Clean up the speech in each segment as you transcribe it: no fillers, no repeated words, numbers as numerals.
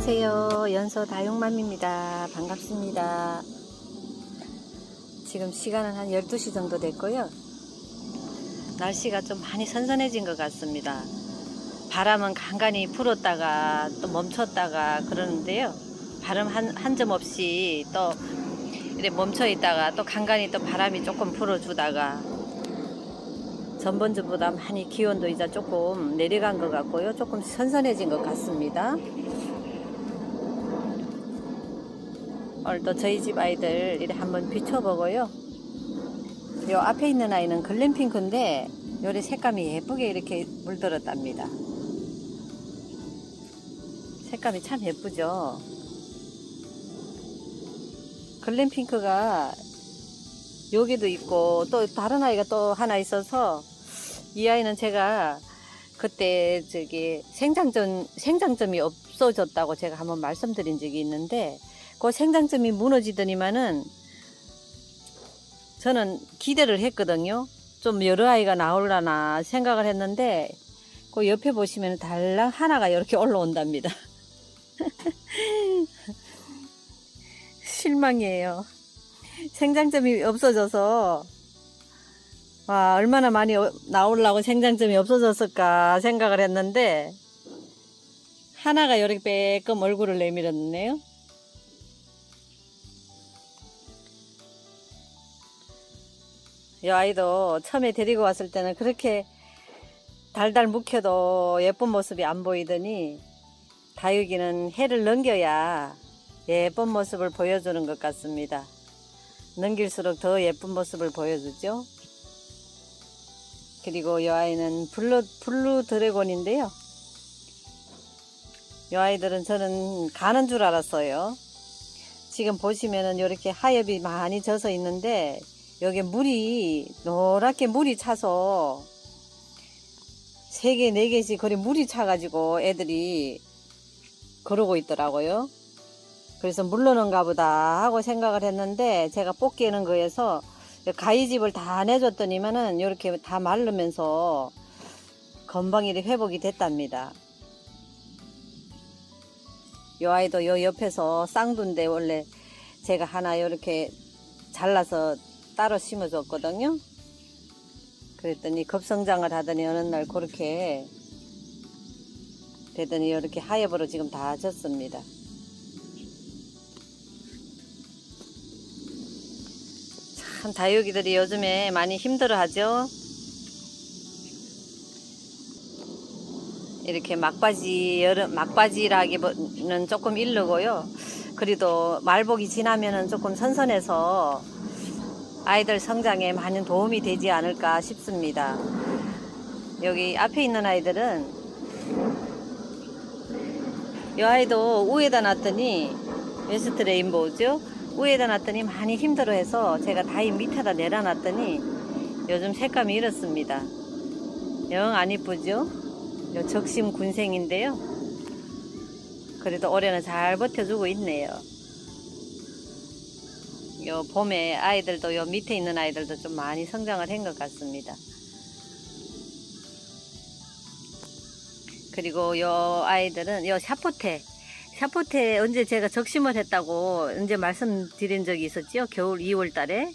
안녕하세요. 연서 다육맘입니다. 반갑습니다. 지금 시간은 한 12시 정도 됐고요. 날씨가 좀 많이 선선해진 것 같습니다. 바람은 간간히 불었다가 또 멈췄다가 그러는데요. 바람 한 점 없이 또 이렇게 멈춰 있다가 또 간간히 또 바람이 조금 불어주다가 전번주보다 많이 기온도 이제 조금 내려간 것 같고요. 조금 선선해진 것 같습니다. 오늘도 저희 집 아이들 이렇게 한번 비춰보고요. 요 앞에 있는 아이는 글램핑크인데 요래 색감이 예쁘게 이렇게 물들었답니다. 색감이 참 예쁘죠. 글램핑크가 여기도 있고 또 다른 아이가 또 하나 있어서 이 아이는 제가 그때 생장점이 없어졌다고 제가 한번 말씀드린 적이 있는데 그 생장점이 무너지더니만은 저는 기대를 했거든요. 좀 여러 아이가 나올라나 생각을 했는데 그 옆에 보시면 달랑 하나가 이렇게 올라온답니다. 실망이에요. 생장점이 없어져서 와, 얼마나 많이 나오려고 생장점이 없어졌을까 생각을 했는데 하나가 이렇게 빼끔 얼굴을 내밀었네요. 이 아이도 처음에 데리고 왔을 때는 그렇게 달달 묵혀도 예쁜 모습이 안 보이더니 다육이는 해를 넘겨야 예쁜 모습을 보여주는 것 같습니다. 넘길수록 더 예쁜 모습을 보여주죠. 그리고 이 아이는 블루 드래곤인데요. 이 아이들은 저는 가는 줄 알았어요. 지금 보시면은 이렇게 하엽이 많이 져서 있는데 여기 노랗게 물이 차서 3개, 4개씩 거리 물이 차가지고 애들이 그러고 있더라고요. 그래서 물러는가 보다 하고 생각을 했는데 제가 뽑기에는 거에서 가위집을 다 내줬더니만은 이렇게 다 마르면서 건방이 회복이 됐답니다. 이 아이도 요 옆에서 쌍두인데 원래 제가 하나 이렇게 잘라서 따로 심어줬거든요. 그랬더니 급성장을 하더니 어느 날 그렇게 되더니 이렇게 하엽으로 지금 다 졌습니다. 참 다육이들이 요즘에 많이 힘들어 하죠. 이렇게 막바지라기보다는 조금 이르고요. 그래도 말복이 지나면은 조금 선선해서 아이들 성장에 많은 도움이 되지 않을까 싶습니다. 여기 앞에 있는 아이들은 이 아이도 위에다 놨더니 웨스트 레인보우죠. 위에다 놨더니 많이 힘들어해서 제가 다이 밑에다 내려놨더니 요즘 색감이 이렇습니다. 영 안 이쁘죠? 요 적심 군생인데요. 그래도 올해는 잘 버텨주고 있네요. 요 봄에 아이들도 요 밑에 있는 아이들도 좀 많이 성장을 한 것 같습니다. 그리고 요 아이들은 요 샤포테 언제 제가 적심을 했다고 언제 말씀드린 적이 있었죠? 겨울 2월 달에.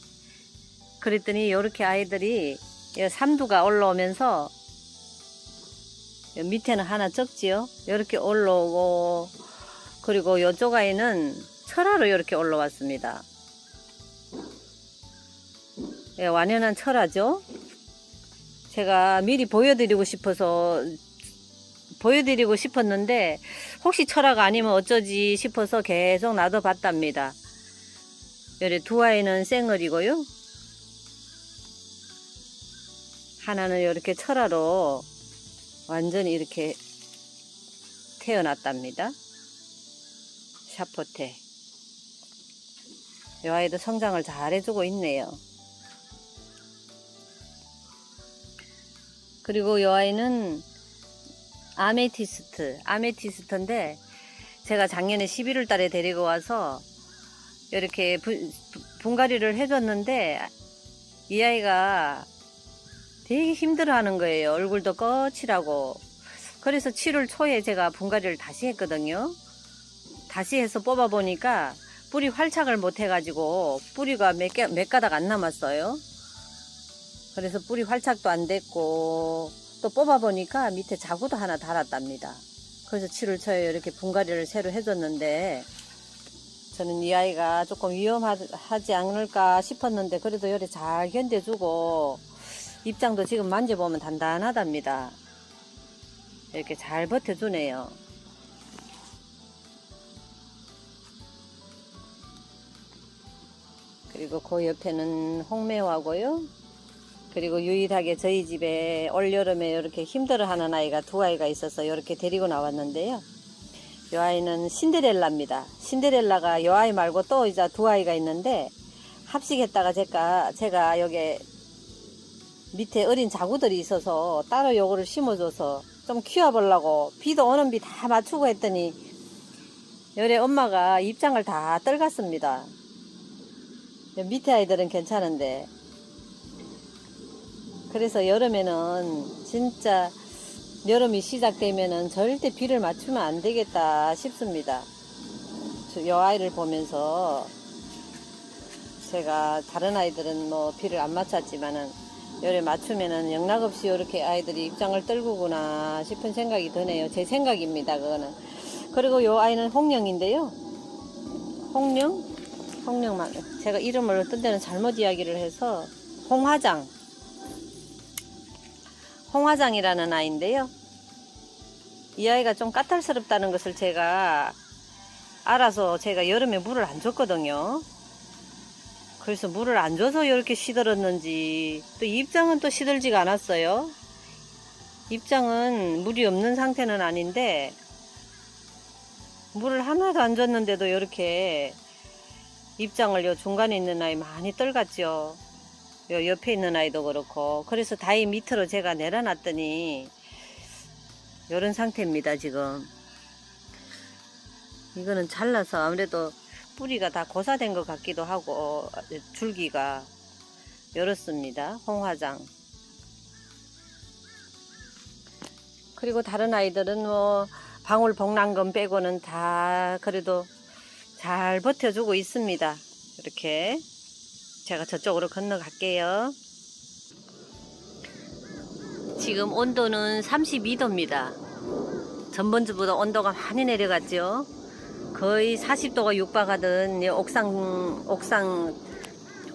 그랬더니 요렇게 아이들이 요 삼두가 올라오면서 요 밑에는 하나 적지요? 요렇게 올라오고 그리고 요쪽 아이는 철화로 요렇게 올라왔습니다. 예, 완연한 철화죠. 제가 미리 보여드리고 싶었는데 혹시 철화가 아니면 어쩌지 싶어서 계속 놔둬봤답니다. 요래 두 아이는 생얼이고요. 하나는 이렇게 철화로 완전히 이렇게 태어났답니다. 샤포테. 이 아이도 성장을 잘 해주고 있네요. 그리고 이 아이는 아메티스트인데 제가 작년에 11월 달에 데리고 와서 이렇게 분갈이를 해줬는데 이 아이가 되게 힘들어 하는 거예요. 얼굴도 거칠하고. 그래서 7월 초에 제가 분갈이를 다시 했거든요. 다시 해서 뽑아 보니까 뿌리 활착을 못 해가지고 뿌리가 몇 가닥 안 남았어요. 그래서 뿌리 활착도 안 됐고, 또 뽑아 보니까 밑에 자구도 하나 달았답니다. 그래서 치를 쳐요. 이렇게 분갈이를 새로 해줬는데, 저는 이 아이가 조금 위험하지 않을까 싶었는데, 그래도 요리 잘 견뎌주고, 입장도 지금 만져보면 단단하답니다. 이렇게 잘 버텨주네요. 그리고 그 옆에는 홍매화고요. 그리고 유일하게 저희 집에 올여름에 이렇게 힘들어하는 아이가 두 아이가 있어서 이렇게 데리고 나왔는데요. 이 아이는 신데렐라입니다. 신데렐라가 이 아이 말고 또 이제 두 아이가 있는데, 합식했다가 제가 여기 밑에 어린 자구들이 있어서 따로 요거를 심어줘서 좀 키워보려고 비도 오는 비 다 맞추고 했더니 열에 엄마가 입장을 다 떨갔습니다. 밑에 아이들은 괜찮은데, 그래서 여름에는 진짜 여름이 시작되면은 절대 비를 맞추면 안 되겠다 싶습니다. 이 아이를 보면서 제가 다른 아이들은 뭐 비를 안 맞췄지만은 열에 맞추면은 영락없이 이렇게 아이들이 입장을 떨구구나 싶은 생각이 드네요. 제 생각입니다, 그거는. 그리고 이 아이는 홍령인데요. 홍령만 제가 이름을 어떤 데는 잘못 이야기를 해서 홍화장이라는 아이인데요. 이 아이가 좀 까탈스럽다는 것을 제가 알아서 제가 여름에 물을 안 줬거든요. 그래서 물을 안 줘서 이렇게 시들었는지, 또 입장은 또 시들지가 않았어요. 입장은 물이 없는 상태는 아닌데, 물을 하나도 안 줬는데도 이렇게 입장을 요 중간에 있는 아이 많이 떨갔죠. 요 옆에 있는 아이도 그렇고. 그래서 다이 밑으로 제가 내려놨더니 요런 상태입니다, 지금. 이거는 잘라서 아무래도 뿌리가 다 고사된 것 같기도 하고, 줄기가 이렇습니다. 홍화장. 그리고 다른 아이들은 뭐 방울복랑금 빼고는 다 그래도 잘 버텨주고 있습니다. 이렇게 제가 저쪽으로 건너갈게요. 지금 온도는 32도입니다. 전번주보다 온도가 많이 내려갔죠. 거의 40도가 육박하던 옥상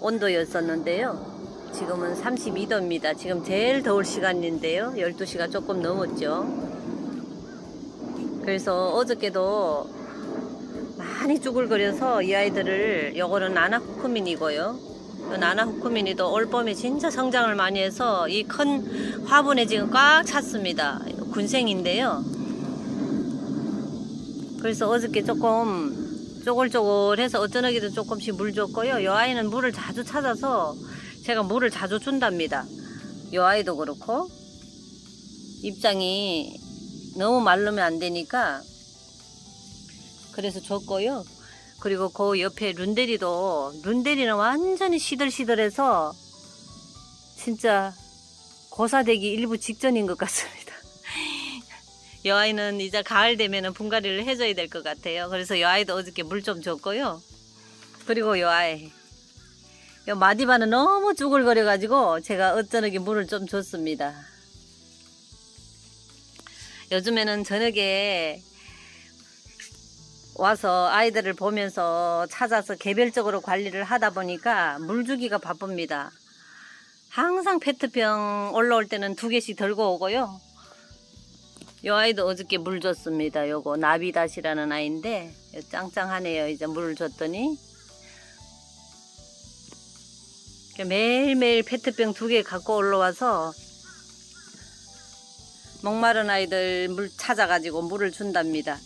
온도였었는데요. 지금은 32도입니다. 지금 제일 더울 시간인데요. 12시가 조금 넘었죠. 그래서 어저께도 많이 쭈글거려서 이 아이들을, 요거는 나나후크민이고요. 나나후크민이도 올봄에 진짜 성장을 많이 해서 이 큰 화분에 지금 꽉 찼습니다. 군생인데요. 그래서 어저께 조금 쪼글쪼글해서 어쩌나기도 조금씩 물 줬고요. 이 아이는 물을 자주 찾아서 제가 물을 자주 준답니다. 이 아이도 그렇고, 입장이 너무 마르면 안 되니까 그래서 줬고요. 그리고 그 옆에 룬데리는 완전히 시들시들해서 진짜 고사되기 일부 직전인 것 같습니다. 이 아이는 이제 가을 되면은 분갈이를 해줘야 될 것 같아요. 그래서 이 아이도 어저께 물 좀 줬고요. 그리고 이 아이, 이 마디바는 너무 쭈글거려가지고 제가 어쩌게 물을 좀 줬습니다. 요즘에는 저녁에 와서 아이들을 보면서 찾아서 개별적으로 관리를 하다 보니까 물 주기가 바쁩니다. 항상 페트병 올라올 때는 2개씩 들고 오고요. 이 아이도 어저께 물 줬습니다. 요거 나비닷이라는 아이인데 짱짱하네요. 이제 물을 줬더니 매일매일 페트병 2개 갖고 올라와서 목마른 아이들 물 찾아가지고 물을 준답니다.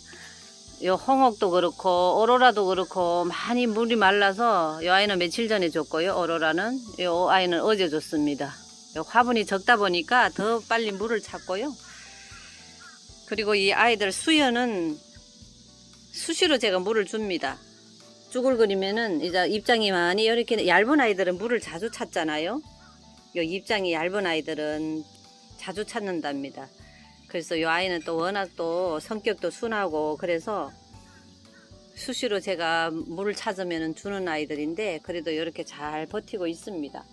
요 홍옥도 그렇고 오로라도 그렇고 많이 물이 말라서 이 아이는 며칠 전에 줬고요. 오로라는 요 아이는 어제 줬습니다. 요 화분이 적다 보니까 더 빨리 물을 찾고요. 그리고 이 아이들 수연은 수시로 제가 물을 줍니다. 쭈글거리면은 이제 입장이 많이 이렇게 얇은 아이들은 물을 자주 찾잖아요. 요 입장이 얇은 아이들은 자주 찾는답니다. 그래서 이 아이는 또 워낙 또 성격도 순하고 그래서 수시로 제가 물을 찾으면 주는 아이들인데 그래도 이렇게 잘 버티고 있습니다.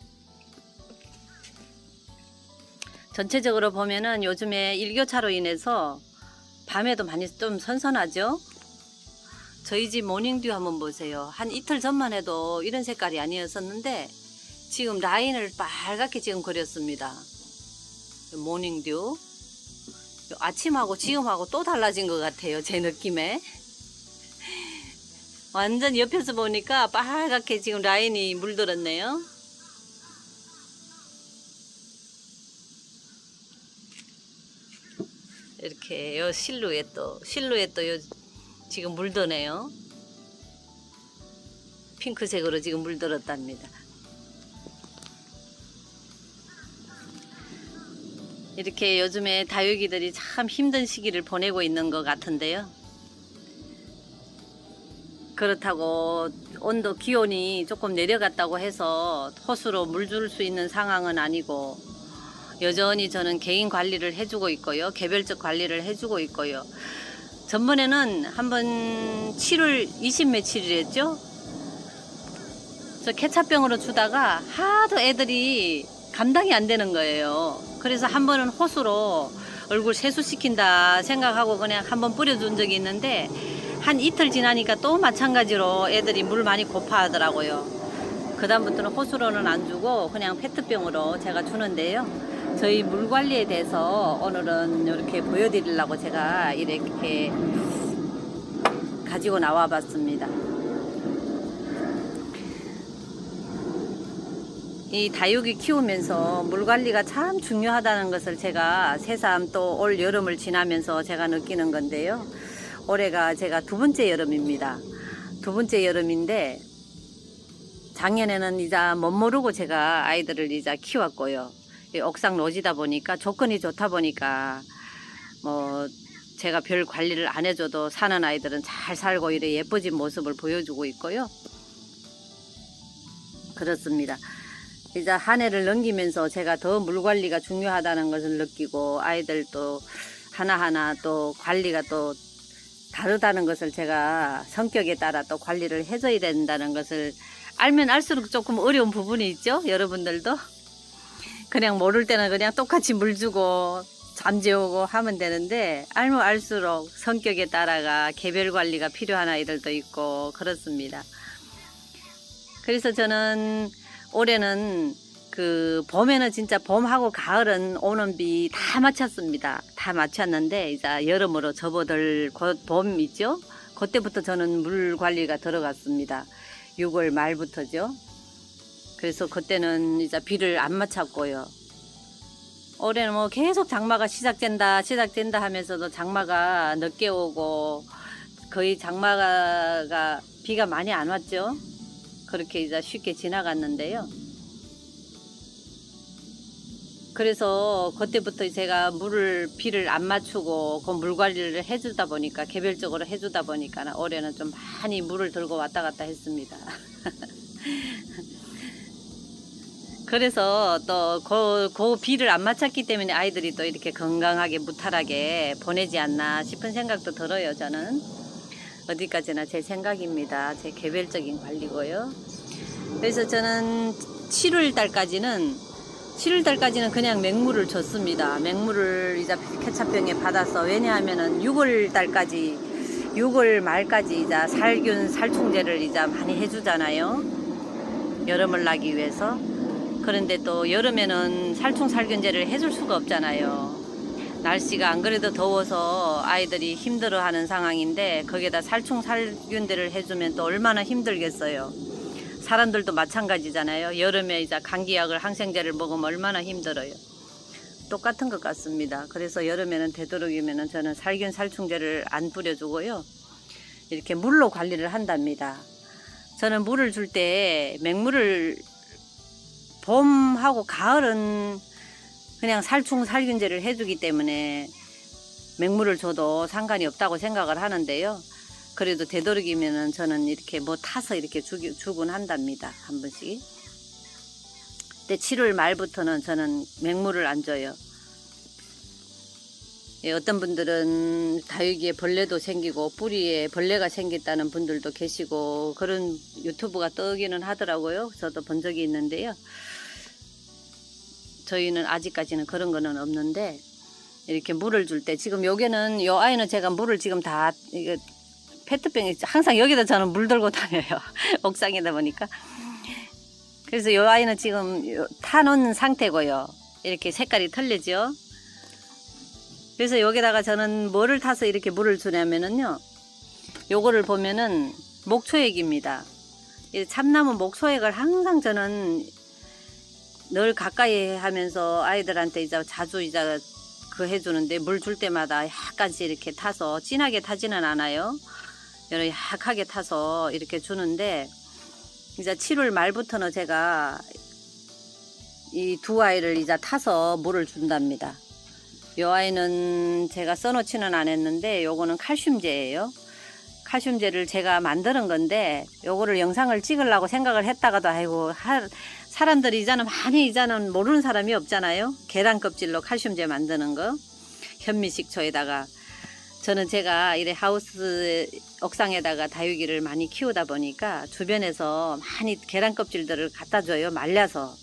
전체적으로 보면은 요즘에 일교차로 인해서 밤에도 많이 좀 선선하죠. 저희 집 모닝듀 한번 보세요. 한 이틀 전만 해도 이런 색깔이 아니었었는데 지금 라인을 빨갛게 지금 그렸습니다. 모닝듀 아침하고 지금하고 또 달라진 것 같아요. 제 느낌에 완전 옆에서 보니까 빨갛게 지금 라인이 물들었네요. 이렇게 요 실루엣도 요 지금 물드네요. 핑크색으로 지금 물들었답니다. 이렇게 요즘에 다육이들이 참 힘든 시기를 보내고 있는 것 같은데요. 그렇다고 온도 기온이 조금 내려갔다고 해서 호수로 물 줄 수 있는 상황은 아니고 여전히 저는 개인 관리를 해주고 있고요. 개별적 관리를 해주고 있고요. 전번에는 한번 7월 20 며칠이랬죠? 저 케찹병으로 주다가 하도 애들이 감당이 안 되는 거예요. 그래서 한 번은 호수로 얼굴 세수시킨다 생각하고 그냥 한번 뿌려준 적이 있는데 한 이틀 지나니까 또 마찬가지로 애들이 물 많이 고파하더라고요. 그 다음부터는 호수로는 안 주고 그냥 페트병으로 제가 주는데요. 저희 물 관리에 대해서 오늘은 이렇게 보여드리려고 제가 이렇게 가지고 나와 봤습니다. 이 다육이 키우면서 물 관리가 참 중요하다는 것을 제가 새삼 또 올 여름을 지나면서 제가 느끼는 건데요. 올해가 제가 두 번째 여름입니다. 두 번째 여름인데 작년에는 이제 못 모르고 제가 아이들을 이제 키웠고요. 옥상 노지다 보니까 조건이 좋다 보니까 뭐 제가 별 관리를 안 해줘도 사는 아이들은 잘 살고 이래 예뻐진 모습을 보여주고 있고요. 그렇습니다. 이제 한 해를 넘기면서 제가 더 물 관리가 중요하다는 것을 느끼고 아이들도 하나하나 또 관리가 또 다르다는 것을 제가 성격에 따라 또 관리를 해줘야 된다는 것을 알면 알수록 조금 어려운 부분이 있죠. 여러분들도 그냥 모를 때는 그냥 똑같이 물 주고 잠 재우고 하면 되는데 알면 알수록 성격에 따라가 개별 관리가 필요한 아이들도 있고 그렇습니다. 그래서 저는 올해는 그 봄에는 진짜 봄하고 가을은 오는 비 다 마쳤습니다. 다 마쳤는데 이제 여름으로 접어들 곧 봄 있죠? 그때부터 저는 물 관리가 들어갔습니다. 6월 말부터죠. 그래서 그때는 이제 비를 안 맞췄고요. 올해는 뭐 계속 장마가 시작된다 하면서도 장마가 늦게 오고 거의 장마가 비가 많이 안 왔죠. 그렇게 이제 쉽게 지나갔는데요. 그래서 그때부터 제가 비를 안 맞추고 그 물 관리를 해주다 보니까 개별적으로 해주다 보니까 올해는 좀 많이 물을 들고 왔다 갔다 했습니다. 그래서 또 그 비를 안 맞췄기 때문에 아이들이 또 이렇게 건강하게 무탈하게 보내지 않나 싶은 생각도 들어요. 저는 어디까지나 제 생각입니다. 제 개별적인 관리고요. 그래서 저는 7월 달까지는 그냥 맹물을 줬습니다. 맹물을 이제 케찹병에 받아서 왜냐하면은 6월 말까지 이제 살균 살충제를 이제 많이 해주잖아요. 여름을 나기 위해서. 그런데 또 여름에는 살충 살균제를 해줄 수가 없잖아요. 날씨가 안 그래도 더워서 아이들이 힘들어하는 상황인데 거기에다 살충 살균제를 해주면 또 얼마나 힘들겠어요. 사람들도 마찬가지잖아요. 여름에 이제 감기약을 항생제를 먹으면 얼마나 힘들어요. 똑같은 것 같습니다. 그래서 여름에는 되도록이면 저는 살균 살충제를 안 뿌려주고요. 이렇게 물로 관리를 한답니다. 저는 물을 줄 때 맹물을 봄하고 가을은 그냥 살충 살균제를 해주기 때문에 맹물을 줘도 상관이 없다고 생각을 하는데요. 그래도 되도록이면은 저는 이렇게 뭐 타서 이렇게 주곤 한답니다. 한 번씩. 근데 7월 말부터는 저는 맹물을 안 줘요. 예, 어떤 분들은 다육이에 벌레도 생기고 뿌리에 벌레가 생겼다는 분들도 계시고 그런 유튜브가 뜨기는 하더라고요. 저도 본 적이 있는데요. 저희는 아직까지는 그런 거는 없는데 이렇게 물을 줄 때 지금 여기는 요 아이는 제가 물을 지금 다 이게 페트병에 항상 여기다 저는 물 들고 다녀요. 옥상이다 보니까. 그래서 요 아이는 지금 타놓은 상태고요. 이렇게 색깔이 틀리죠. 그래서 여기다가 저는 뭐를 타서 이렇게 물을 주냐면은요. 요거를 보면은 목초액입니다. 이 참나무 목초액을 항상 저는 늘 가까이 하면서 아이들한테 이제 자주 이제 그 해주는데 물 줄 때마다 약간씩 이렇게 타서 진하게 타지는 않아요. 이렇게 약하게 타서 이렇게 주는데 이제 7월 말부터는 제가 이 두 아이를 이제 타서 물을 준답니다. 요 아이는 제가 써놓지는 않았는데 요거는 칼슘제예요. 칼슘제를 제가 만드는 건데 요거를 영상을 찍으려고 생각을 했다가도 아이고 사람들이 이제는 모르는 사람이 없잖아요. 계란 껍질로 칼슘제 만드는 거 현미식초에다가 저는 제가 이래 하우스 옥상에다가 다육이를 많이 키우다 보니까 주변에서 많이 계란 껍질들을 갖다 줘요. 말려서.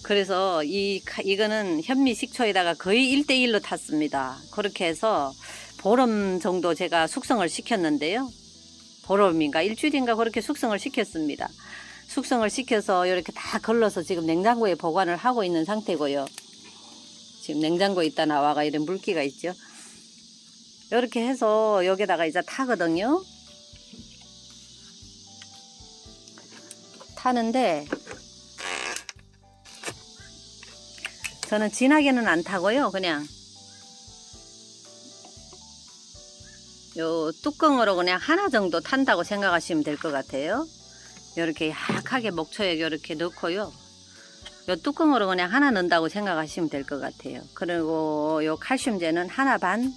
그래서 이거는 현미식초에다가 거의 1대1로 탔습니다. 그렇게 해서 보름 정도 제가 숙성을 시켰는데요. 보름인가 일주일인가 그렇게 숙성을 시켰습니다. 숙성을 시켜서 이렇게 다 걸러서 지금 냉장고에 보관을 하고 있는 상태고요. 지금 냉장고에 있다 나와가 이런 물기가 있죠. 이렇게 해서 여기다가 이제 타거든요. 타는데 저는 진하게는 안 타고요. 그냥 요 뚜껑으로 그냥 하나 정도 탄다고 생각하시면 될 것 같아요. 이렇게 약하게 목초액 이렇게 넣고요. 요 뚜껑으로 그냥 하나 넣는다고 생각하시면 될 것 같아요. 그리고 요 칼슘제는 하나 반.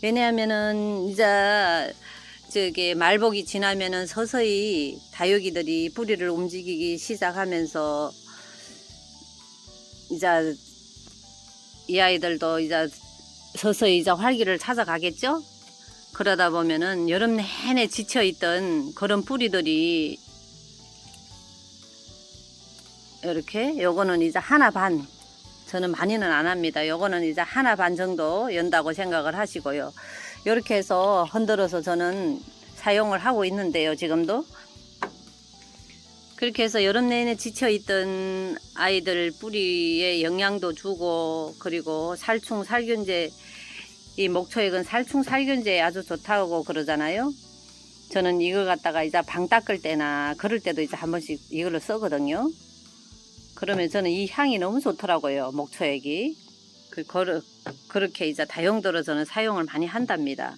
왜냐하면은 이제 저기 말복이 지나면은 서서히 다육이들이 뿌리를 움직이기 시작하면서 이제 이 아이들도 이제 서서히 이제 활기를 찾아가겠죠? 그러다 보면은 여름 내내 지쳐있던 그런 뿌리들이 이렇게 요거는 이제 하나 반, 저는 많이는 안 합니다. 요거는 이제 하나 반 정도 연다고 생각을 하시고요. 이렇게 해서 흔들어서 저는 사용을 하고 있는데요. 지금도 그렇게 해서 여름 내내 지쳐있던 아이들 뿌리에 영양도 주고, 그리고 살충 살균제, 이 목초액은 살충 살균제에 아주 좋다고 그러잖아요. 저는 이걸 갖다가 이제 방 닦을 때나 그럴 때도 이제 한 번씩 이걸로 쓰거든요. 그러면 저는 이 향이 너무 좋더라고요. 목초액이. 그렇게 이제 다용도로 저는 사용을 많이 한답니다.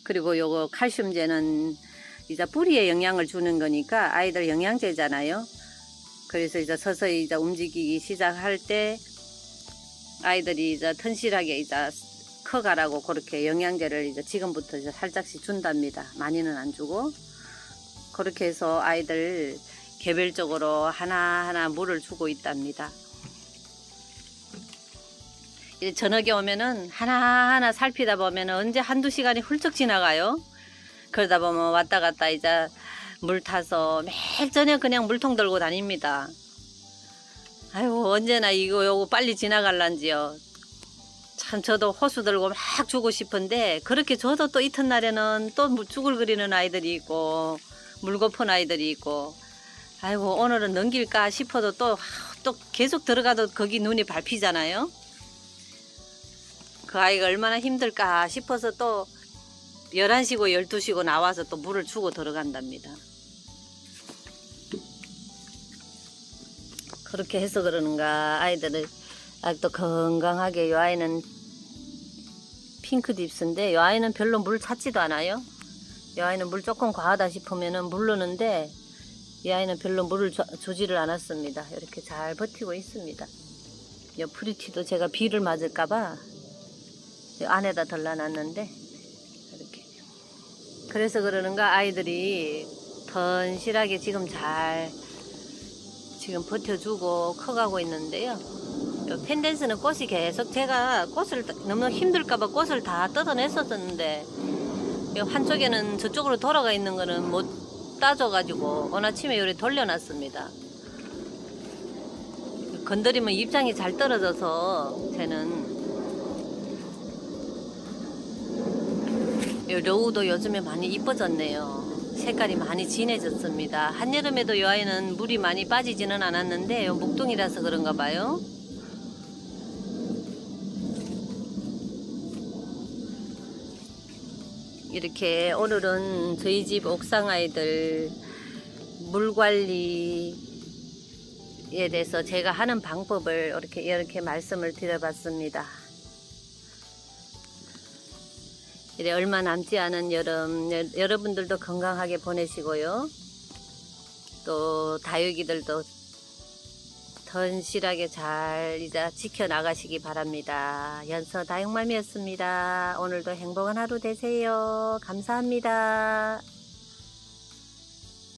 그리고 요거 칼슘제는 이제 뿌리에 영양을 주는 거니까 아이들 영양제잖아요. 그래서 이제 서서히 이제 움직이기 시작할 때 아이들이 이제 튼실하게 이제 커가라고 그렇게 영양제를 이제 지금부터 이제 살짝씩 준답니다. 많이는 안 주고. 그렇게 해서 아이들 개별적으로 하나하나 물을 주고 있답니다. 이제 저녁에 오면은 하나하나 살피다 보면은 언제 한두 시간이 훌쩍 지나가요. 그러다 보면 왔다 갔다 이제 물 타서 매일 저녁 그냥 물통 들고 다닙니다. 아이고 언제나 이거 요거 빨리 지나갈란지요. 참 저도 호수 들고 막 주고 싶은데 그렇게 줘도 또 이튿날에는 또 쭈글거리는 아이들이 있고 물 고픈 아이들이 있고 아이고 오늘은 넘길까 싶어도 또 계속 들어가도 거기 눈이 밟히잖아요. 그 아이가 얼마나 힘들까 싶어서 또 11시고 12시고 나와서 또 물을 주고 들어간답니다. 그렇게 해서 그러는가 아이들을 아직도 건강하게. 이 아이는 핑크 딥스인데 이 아이는 별로 물 찾지도 않아요. 이 아이는 물 조금 과하다 싶으면은 물르는데 이 아이는 별로 물을 주지를 않았습니다. 이렇게 잘 버티고 있습니다. 이 프리티도 제가 비를 맞을까봐 안에다 덜라놨는데 이렇게. 그래서 그러는가 아이들이 던실하게 지금 잘 버텨주고 커가고 있는데요. 요 펜댄스는 꽃이 계속 제가 꽃을 너무 힘들까봐 꽃을 다 뜯어냈었는데 요 한쪽에는 저쪽으로 돌아가 있는 거는 못 따줘가지고 오늘 아침에 요리 돌려놨습니다. 건드리면 입장이 잘 떨어져서 쟤는 요 려우도 요즘에 많이 이뻐졌네요. 색깔이 많이 진해졌습니다. 한여름에도 이 아이는 물이 많이 빠지지는 않았는데 요 목동이라서 그런가 봐요. 이렇게 오늘은 저희 집 옥상 아이들 물 관리에 대해서 제가 하는 방법을 이렇게 말씀을 드려봤습니다. 이제 얼마 남지 않은 여름, 여러분들도 건강하게 보내시고요. 또 다육이들도 던실하게 잘 이제 지켜나가시기 바랍니다. 연서 다육맘이었습니다. 오늘도 행복한 하루 되세요. 감사합니다.